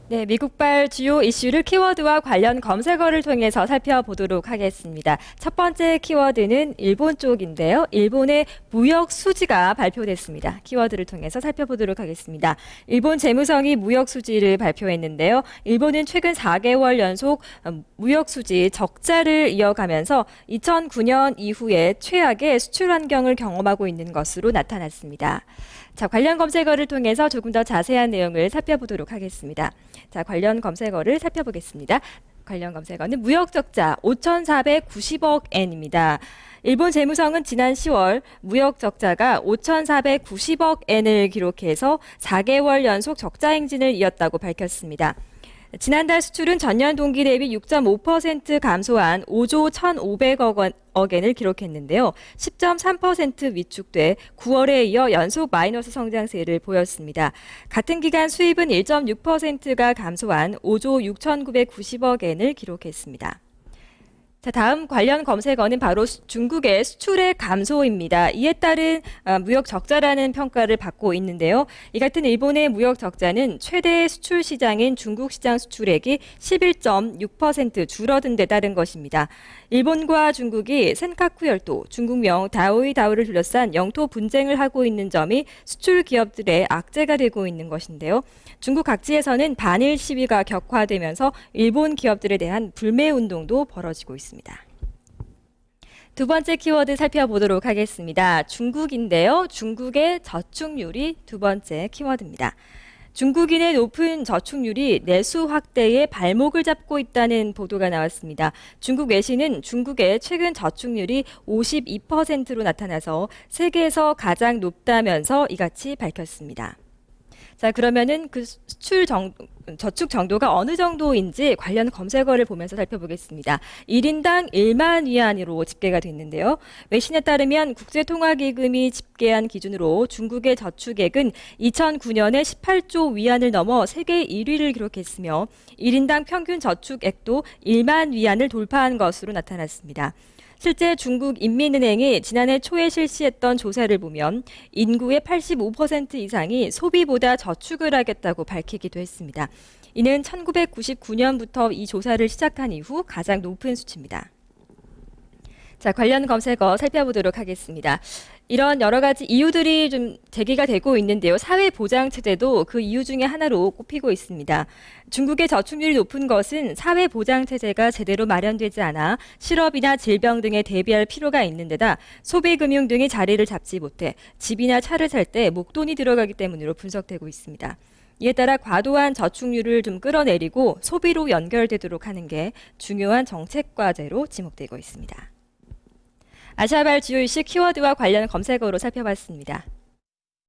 네, 미국발 주요 이슈를 키워드와 관련 검색어를 통해서 살펴보도록 하겠습니다. 첫 번째 키워드는 일본 쪽인데요. 일본의 무역 수지가 발표됐습니다. 키워드를 통해서 살펴보도록 하겠습니다. 일본 재무성이 무역 수지를 발표했는데요. 일본은 최근 4개월 연속 무역 수지 적자를 이어가면서 2009년 이후에 최악의 수출 환경을 경험하고 있는 것으로 나타났습니다. 자, 관련 검색어를 통해서 조금 더 자세한 내용을 살펴보도록 하겠습니다. 자, 관련 검색어를 살펴보겠습니다. 관련 검색어는 무역 적자 5,490억 엔입니다. 일본 재무성은 지난 10월 무역 적자가 5,490억 엔을 기록해서 4개월 연속 적자 행진을 이었다고 밝혔습니다. 지난달 수출은 전년 동기 대비 6.5% 감소한 5조 1,500억 엔을 기록했는데요. 10.3% 위축돼 9월에 이어 연속 마이너스 성장세를 보였습니다. 같은 기간 수입은 1.6%가 감소한 5조 6,990억 엔을 기록했습니다. 자, 다음 관련 검색어는 바로 중국의 수출의 감소입니다. 이에 따른 무역 적자라는 평가를 받고 있는데요. 이 같은 일본의 무역 적자는 최대 수출 시장인 중국 시장 수출액이 11.6% 줄어든 데 따른 것입니다. 일본과 중국이 센카쿠 열도, 중국명 다오이다오를 둘러싼 영토 분쟁을 하고 있는 점이 수출 기업들의 악재가 되고 있는 것인데요. 중국 각지에서는 반일 시위가 격화되면서 일본 기업들에 대한 불매 운동도 벌어지고 있습니다. 두 번째 키워드 살펴보도록 하겠습니다. 중국인데요. 중국의 저축률이 두 번째 키워드입니다. 중국인의 높은 저축률이 내수 확대에 발목을 잡고 있다는 보도가 나왔습니다. 중국 외신은 중국의 최근 저축률이 52%로 나타나서 세계에서 가장 높다면서 이같이 밝혔습니다. 자, 그러면은 그 저축 정도가 어느 정도인지 관련 검색어를 보면서 살펴보겠습니다. 1인당 1만 위안으로 집계가 됐는데요. 외신에 따르면 국제통화기금이 집계한 기준으로 중국의 저축액은 2009년에 18조 위안을 넘어 세계 1위를 기록했으며 1인당 평균 저축액도 1만 위안을 돌파한 것으로 나타났습니다. 실제 중국 인민은행이 지난해 초에 실시했던 조사를 보면 인구의 85% 이상이 소비보다 저축을 하겠다고 밝히기도 했습니다. 이는 1999년부터 이 조사를 시작한 이후 가장 높은 수치입니다. 자, 관련 검색어 살펴보도록 하겠습니다. 이런 여러 가지 이유들이 좀 제기가 되고 있는데요. 사회보장체제도 그 이유 중에 하나로 꼽히고 있습니다. 중국의 저축률이 높은 것은 사회보장체제가 제대로 마련되지 않아 실업이나 질병 등에 대비할 필요가 있는 데다 소비금융 등이 자리를 잡지 못해 집이나 차를 살 때 목돈이 들어가기 때문으로 분석되고 있습니다. 이에 따라 과도한 저축률을 좀 끌어내리고 소비로 연결되도록 하는 게 중요한 정책 과제로 지목되고 있습니다. 아시아발 주요 이슈 키워드와 관련 검색어로 살펴봤습니다.